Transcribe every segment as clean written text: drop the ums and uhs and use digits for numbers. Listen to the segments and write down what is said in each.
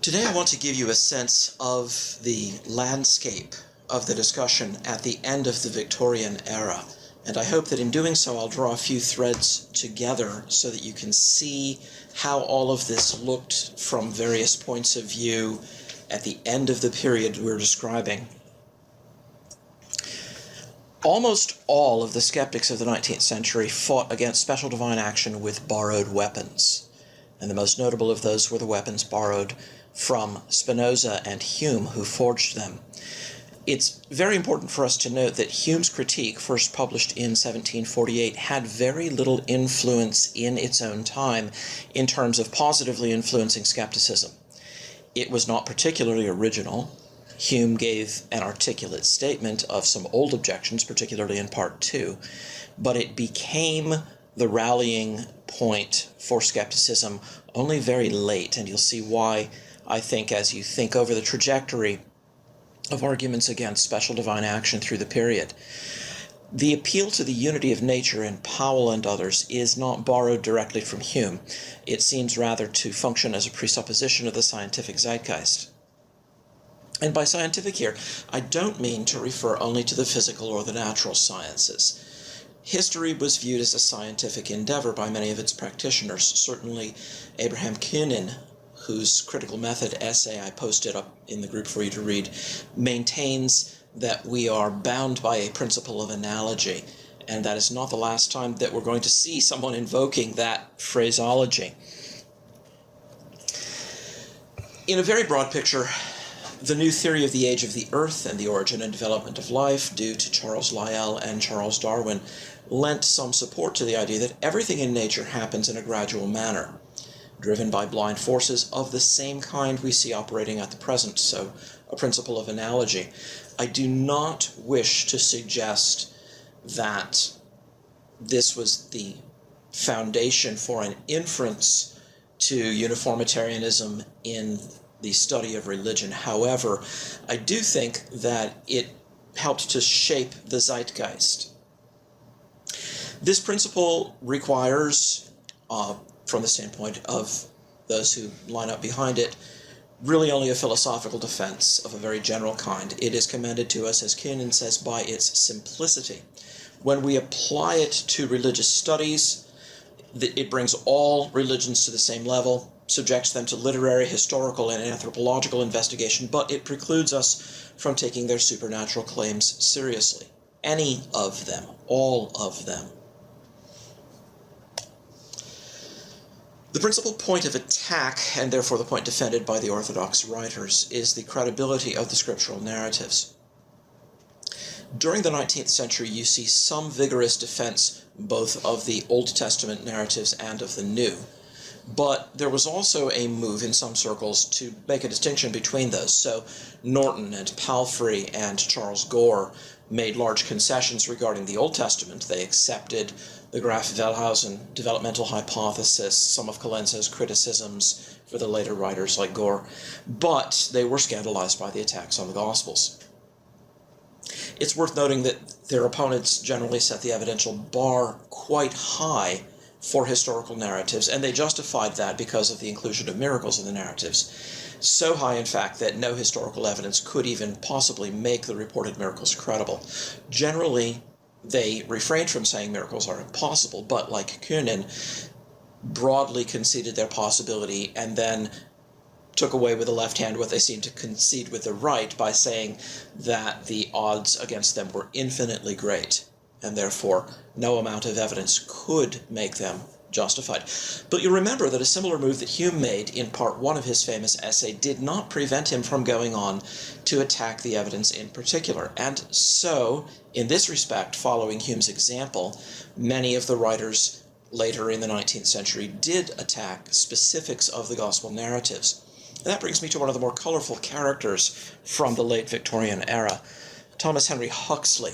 Today I want to give you a sense of the landscape of the discussion at the end of the Victorian era, and I hope that in doing so I'll draw a few threads together so that you can see how all of this looked from various points of view at the end of the period we're describing. Almost all of the skeptics of the 19th century fought against special divine action with borrowed weapons, and the most notable of those were the weapons borrowed from Spinoza and Hume, who forged them. It's very important for us to note that Hume's critique, first published in 1748, had very little influence in its own time in terms of positively influencing skepticism. It was not particularly original. Hume gave an articulate statement of some old objections, particularly in Part 2, but it became the rallying point for skepticism only very late, and you'll see why, I think, as you think over the trajectory of arguments against special divine action through the period. The appeal to the unity of nature in Powell and others is not borrowed directly from Hume. It seems rather to function as a presupposition of the scientific zeitgeist. And by scientific here, I don't mean to refer only to the physical or the natural sciences. History was viewed as a scientific endeavor by many of its practitioners. Certainly Abraham Kunin, whose critical method essay I posted up in the group for you to read, maintains that we are bound by a principle of analogy, and that is not the last time that we're going to see someone invoking that phraseology. In a very broad picture, the new theory of the age of the earth and the origin and development of life, due to Charles Lyell and Charles Darwin, lent some support to the idea that everything in nature happens in a gradual manner, driven by blind forces of the same kind we see operating at the present, so a principle of analogy. I do not wish to suggest that this was the foundation for an inference to uniformitarianism in the study of religion. However, I do think that it helped to shape the zeitgeist. This principle requires, from the standpoint of those who line up behind it, really only a philosophical defense of a very general kind. It is commended to us, as Kunin says, by its simplicity. When we apply it to religious studies, it brings all religions to the same level, subjects them to literary, historical, and anthropological investigation, but it precludes us from taking their supernatural claims seriously. Any of them, all of them. The principal point of attack, and therefore the point defended by the Orthodox writers, is the credibility of the scriptural narratives. During the 19th century, you see some vigorous defense both of the Old Testament narratives and of the New. But there was also a move in some circles to make a distinction between those. So Norton and Palfrey and Charles Gore made large concessions regarding the Old Testament. They accepted the Graf-Wellhausen developmental hypothesis, some of Colenso's criticisms for the later writers like Gore, but they were scandalized by the attacks on the Gospels. It's worth noting that their opponents generally set the evidential bar quite high for historical narratives, and they justified that because of the inclusion of miracles in the narratives. So high, in fact, that no historical evidence could even possibly make the reported miracles credible. Generally, they refrained from saying miracles are impossible, but like Kunin, broadly conceded their possibility and then took away with the left hand what they seemed to concede with the right by saying that the odds against them were infinitely great, and therefore no amount of evidence could make them justified. But you remember that a similar move that Hume made in part 1 of his famous essay did not prevent him from going on to attack the evidence in particular. And so, in this respect, following Hume's example, many of the writers later in the 19th century did attack specifics of the gospel narratives. And that brings me to one of the more colorful characters from the late Victorian era, Thomas Henry Huxley,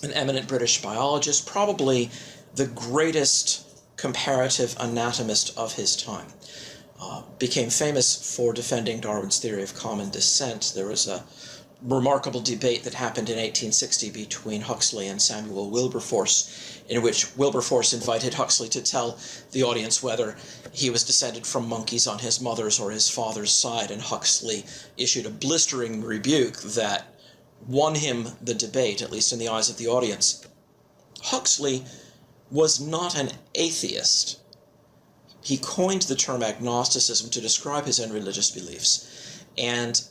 an eminent British biologist, probably the greatest comparative anatomist of his time. Became famous for defending Darwin's theory of common descent. There was a remarkable debate that happened in 1860 between Huxley and Samuel Wilberforce, in which Wilberforce invited Huxley to tell the audience whether he was descended from monkeys on his mother's or his father's side, and Huxley issued a blistering rebuke that won him the debate, at least in the eyes of the audience. Huxley was not an atheist. He coined the term agnosticism to describe his own religious beliefs, and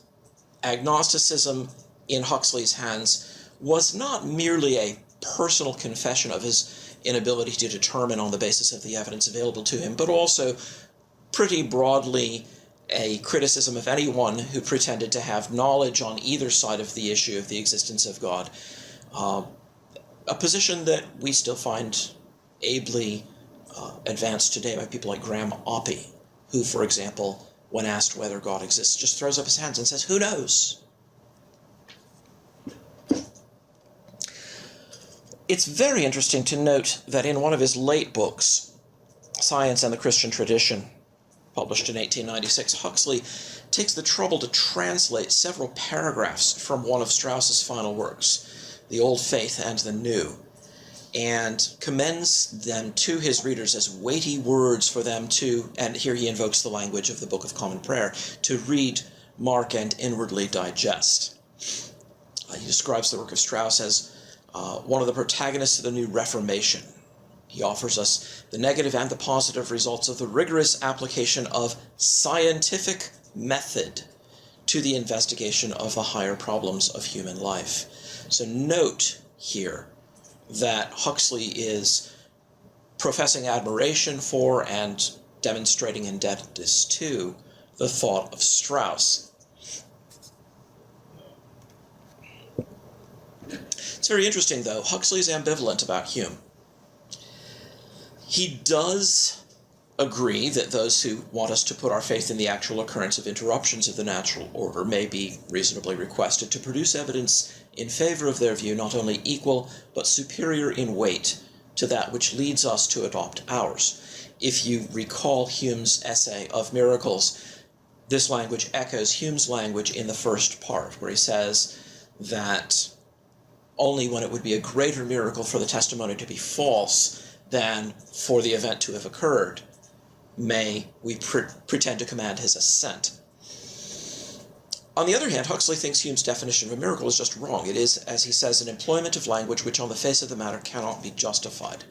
agnosticism in Huxley's hands was not merely a personal confession of his inability to determine on the basis of the evidence available to him, but also pretty broadly a criticism of anyone who pretended to have knowledge on either side of the issue of the existence of God, a position that we still find ably advanced today by people like Graham Oppy, who, for example, when asked whether God exists, just throws up his hands and says, "Who knows?" It's very interesting to note that in one of his late books, Science and the Christian Tradition, published in 1896, Huxley takes the trouble to translate several paragraphs from one of Strauss's final works, The Old Faith and the New, and commends them to his readers as weighty words for them to, and here he invokes the language of the Book of Common Prayer, to read, mark, and inwardly digest. He describes the work of Strauss as one of the protagonists of the new Reformation. He offers us the negative and the positive results of the rigorous application of scientific method to the investigation of the higher problems of human life. So note here that Huxley is professing admiration for and demonstrating indebtedness to the thought of Strauss. It's very interesting, though. Huxley's ambivalent about Hume. He does agree that those who want us to put our faith in the actual occurrence of interruptions of the natural order may be reasonably requested to produce evidence in favor of their view not only equal but superior in weight to that which leads us to adopt ours. If you recall Hume's essay of miracles, this language echoes Hume's language in the first part, where he says that only when it would be a greater miracle for the testimony to be false than for the event to have occurred may we pretend to command his assent. On the other hand, Huxley thinks Hume's definition of a miracle is just wrong. It is, as he says, an employment of language which on the face of the matter cannot be justified.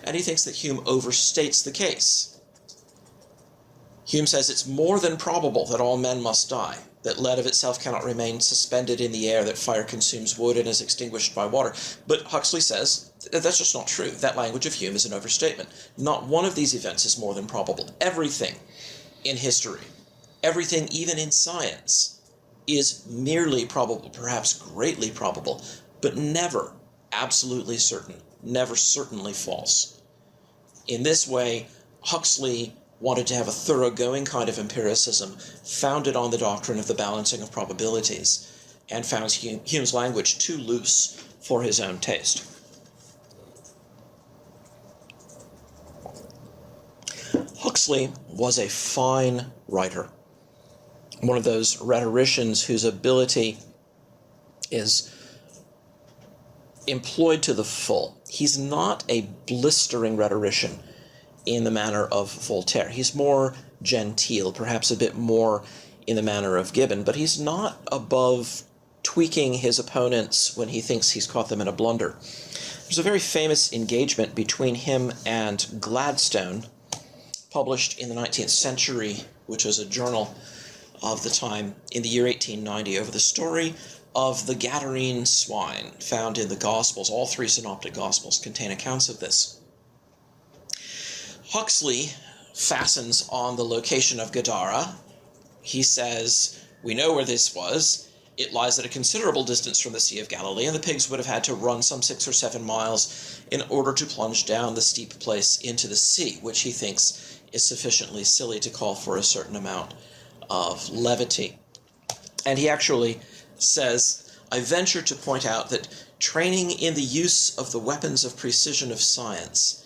And he thinks that Hume overstates the case. Hume says it's more than probable that all men must die, that lead of itself cannot remain suspended in the air, that fire consumes wood and is extinguished by water. But Huxley says that's just not true. That language of Hume is an overstatement. Not one of these events is more than probable. Everything in history, everything even in science, is merely probable, perhaps greatly probable, but never absolutely certain, never certainly false. In this way, Huxley wanted to have a thoroughgoing kind of empiricism founded on the doctrine of the balancing of probabilities, and found Hume's language too loose for his own taste. Huxley was a fine writer, one of those rhetoricians whose ability is employed to the full. He's not a blistering rhetorician in the manner of Voltaire. He's more genteel, perhaps a bit more in the manner of Gibbon, but he's not above tweaking his opponents when he thinks he's caught them in a blunder. There's a very famous engagement between him and Gladstone, published in the 19th century, which was a journal of the time in the year 1890, over the story of the Gadarene swine found in the Gospels. All three synoptic Gospels contain accounts of this. Huxley fastens on the location of Gadara. He says, we know where this was. It lies at a considerable distance from the Sea of Galilee, and the pigs would have had to run some 6 or 7 miles in order to plunge down the steep place into the sea, which he thinks is sufficiently silly to call for a certain amount of levity. And he actually says, I venture to point out that training in the use of the weapons of precision of science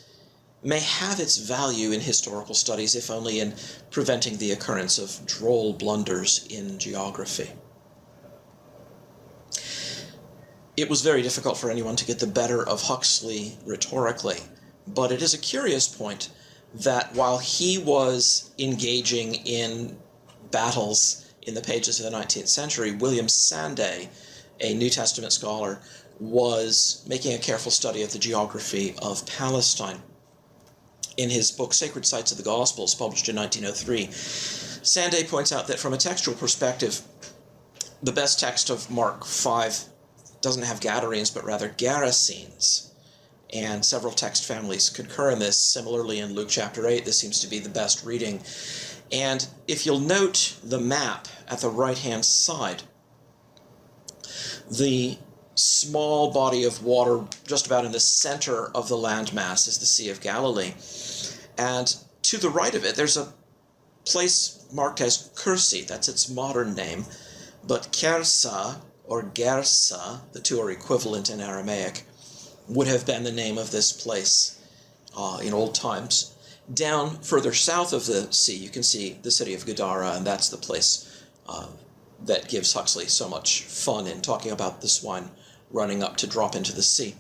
may have its value in historical studies, if only in preventing the occurrence of droll blunders in geography. it was very difficult for anyone to get the better of Huxley rhetorically. But it is a curious point that while he was engaging in battles in the pages of the 19th century, William Sanday, a New Testament scholar, was making a careful study of the geography of Palestine. In his book Sacred Sites of the Gospels, published in 1903, Sanday points out that from a textual perspective, the best text of Mark 5 doesn't have Gadarenes, but rather Gerasenes. And several text families concur in this. Similarly, in Luke chapter 8, this seems to be the best reading. And if you'll note the map at the right-hand side, the small body of water just about in the center of the landmass is the Sea of Galilee. And to the right of it, there's a place marked as Kursi. That's its modern name. But Kersa, or Gersa, the two are equivalent in Aramaic, would have been the name of this place in old times. Down further south of the sea, you can see the city of Gadara, and that's the place that gives Huxley so much fun in talking about the swine running up to drop into the sea.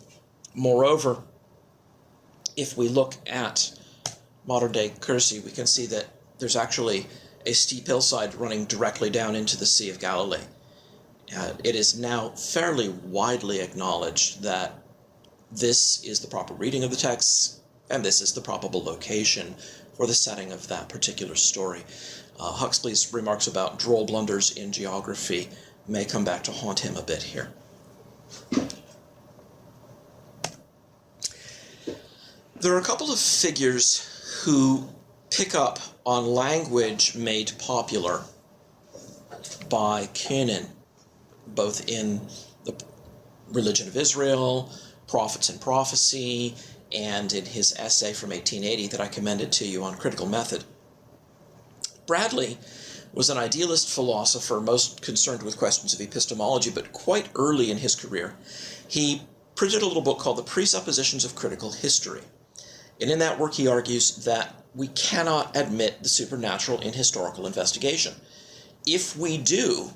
Moreover, if we look at modern-day Kursi, we can see that there's actually a steep hillside running directly down into the Sea of Galilee. It is now fairly widely acknowledged that this is the proper reading of the text, and this is the probable location for the setting of that particular story. Huxley's remarks about droll blunders in geography may come back to haunt him a bit here. There are a couple of figures who pick up on language made popular by Kuenen, both in the Religion of Israel, Prophets and Prophecy, and in his essay from 1880 that I commended to you on critical method. Bradley was an idealist philosopher most concerned with questions of epistemology, but quite early in his career, he printed a little book called The Presuppositions of Critical History. And in that work, he argues that we cannot admit the supernatural in historical investigation. If we do,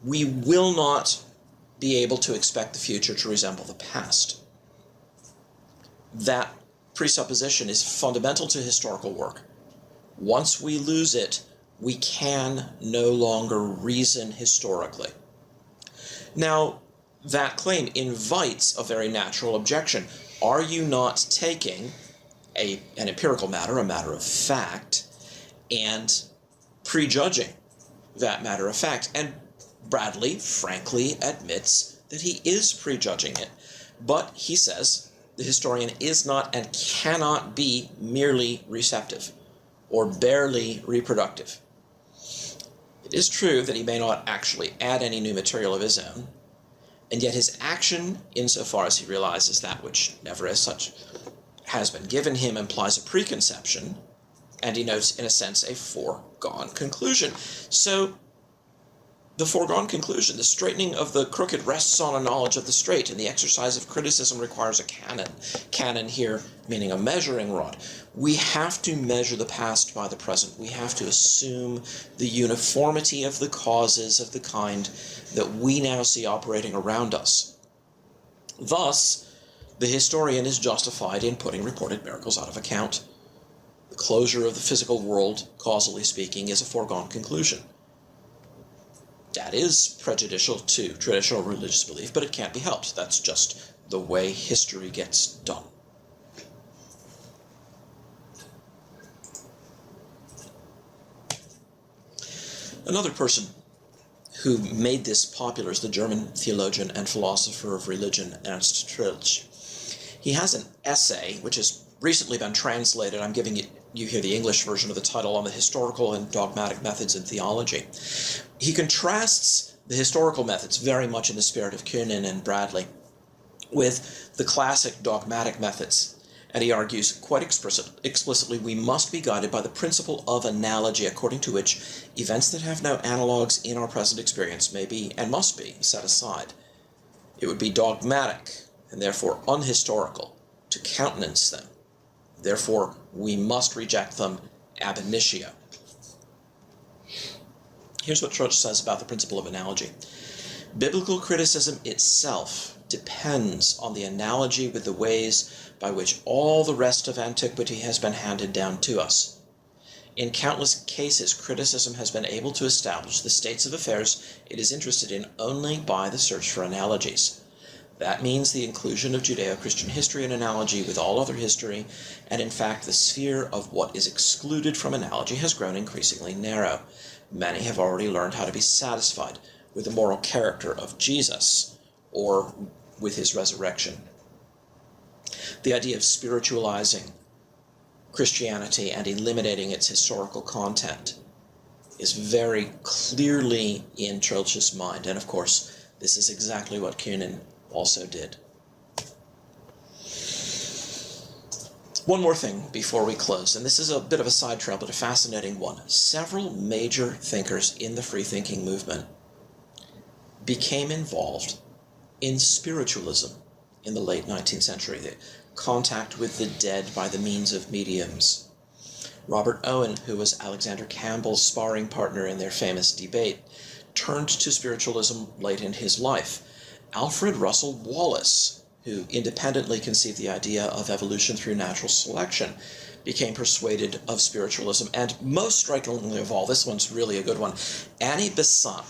we will not be able to expect the future to resemble the past. That presupposition is fundamental to historical work. Once we lose it, we can no longer reason historically. Now, that claim invites a very natural objection. Are you not taking an empirical matter, a matter of fact, and prejudging that matter of fact? And Bradley frankly admits that he is prejudging it. But he says the historian is not and cannot be merely receptive or barely reproductive. It is true that he may not actually add any new material of his own, and yet his action, insofar as he realizes that which never as such has been given him, implies a preconception, and he notes, in a sense, a foregone conclusion. So, the foregone conclusion, the straightening of the crooked rests on a knowledge of the straight, and the exercise of criticism requires a canon. Canon here meaning a measuring rod. We have to measure the past by the present. We have to assume the uniformity of the causes of the kind that we now see operating around us. Thus, the historian is justified in putting reported miracles out of account. The closure of the physical world, causally speaking, is a foregone conclusion. That is prejudicial to traditional religious belief, but it can't be helped. That's just the way history gets done. Another person who made this popular is the German theologian and philosopher of religion, Ernst Trilch. He has an essay, which has recently been translated. I'm giving you here the English version of the title, on the historical and dogmatic methods in theology. He contrasts the historical methods, very much in the spirit of Kuenen and Bradley, with the classic dogmatic methods. And he argues quite explicitly, we must be guided by the principle of analogy, according to which events that have no analogues in our present experience may be, and must be, set aside. It would be dogmatic, and therefore unhistorical, to countenance them. Therefore, we must reject them ab initio. Here's what Trilch says about the principle of analogy. Biblical criticism itself depends on the analogy with the ways by which all the rest of antiquity has been handed down to us. In countless cases, criticism has been able to establish the states of affairs it is interested in only by the search for analogies. That means the inclusion of Judeo-Christian history in analogy with all other history, and in fact the sphere of what is excluded from analogy has grown increasingly narrow. Many have already learned how to be satisfied with the moral character of Jesus, or with his resurrection. The idea of spiritualizing Christianity and eliminating its historical content is very clearly in Troeltsch's mind, and of course this is exactly what Kuhnen also did. One more thing before we close, and this is a bit of a side trail, but a fascinating one. Several major thinkers in the free-thinking movement became involved in spiritualism in the late 19th century, the contact with the dead by the means of mediums. Robert Owen, who was Alexander Campbell's sparring partner in their famous debate, turned to spiritualism late in his life. Alfred Russel Wallace, who independently conceived the idea of evolution through natural selection, became persuaded of spiritualism. And most strikingly of all, this one's really a good one, Annie Besant,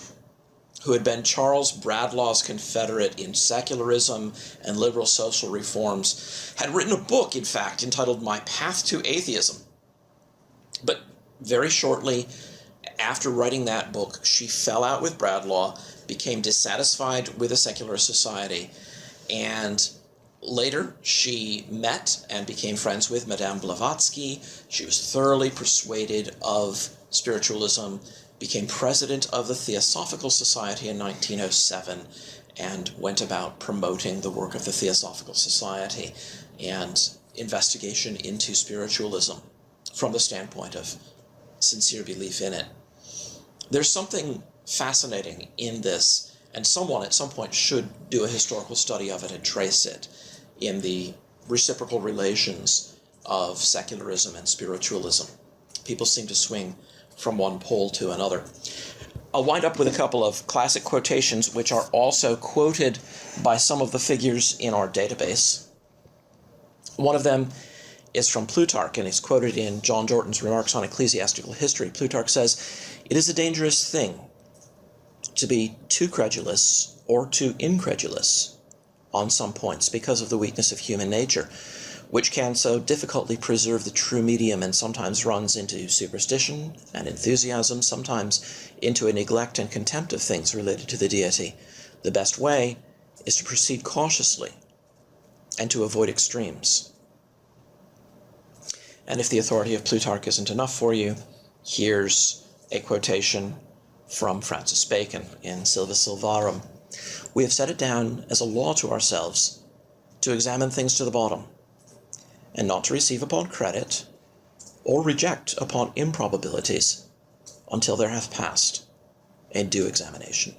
who had been Charles Bradlaugh's confederate in secularism and liberal social reforms, had written a book, in fact, entitled My Path to Atheism. But very shortly after writing that book, she fell out with Bradlaugh, became dissatisfied with a secular society, and later she met and became friends with Madame Blavatsky. She was thoroughly persuaded of spiritualism, became president of the Theosophical Society in 1907, and went about promoting the work of the Theosophical Society and investigation into spiritualism from the standpoint of sincere belief in it. There's something fascinating in this, and someone at some point should do a historical study of it and trace it in the reciprocal relations of secularism and spiritualism. People seem to swing from one pole to another. I'll wind up with a couple of classic quotations which are also quoted by some of the figures in our database. One of them is from Plutarch, and is quoted in John Jorton's Remarks on Ecclesiastical History. Plutarch says, "It is a dangerous thing to be too credulous or too incredulous on some points because of the weakness of human nature, which can so difficultly preserve the true medium and sometimes runs into superstition and enthusiasm, sometimes into a neglect and contempt of things related to the deity. The best way is to proceed cautiously and to avoid extremes." And if the authority of Plutarch isn't enough for you, here's a quotation from Francis Bacon in Silva Silvarum. "We have set it down as a law to ourselves to examine things to the bottom, and not to receive upon credit or reject upon improbabilities until there hath passed a due examination."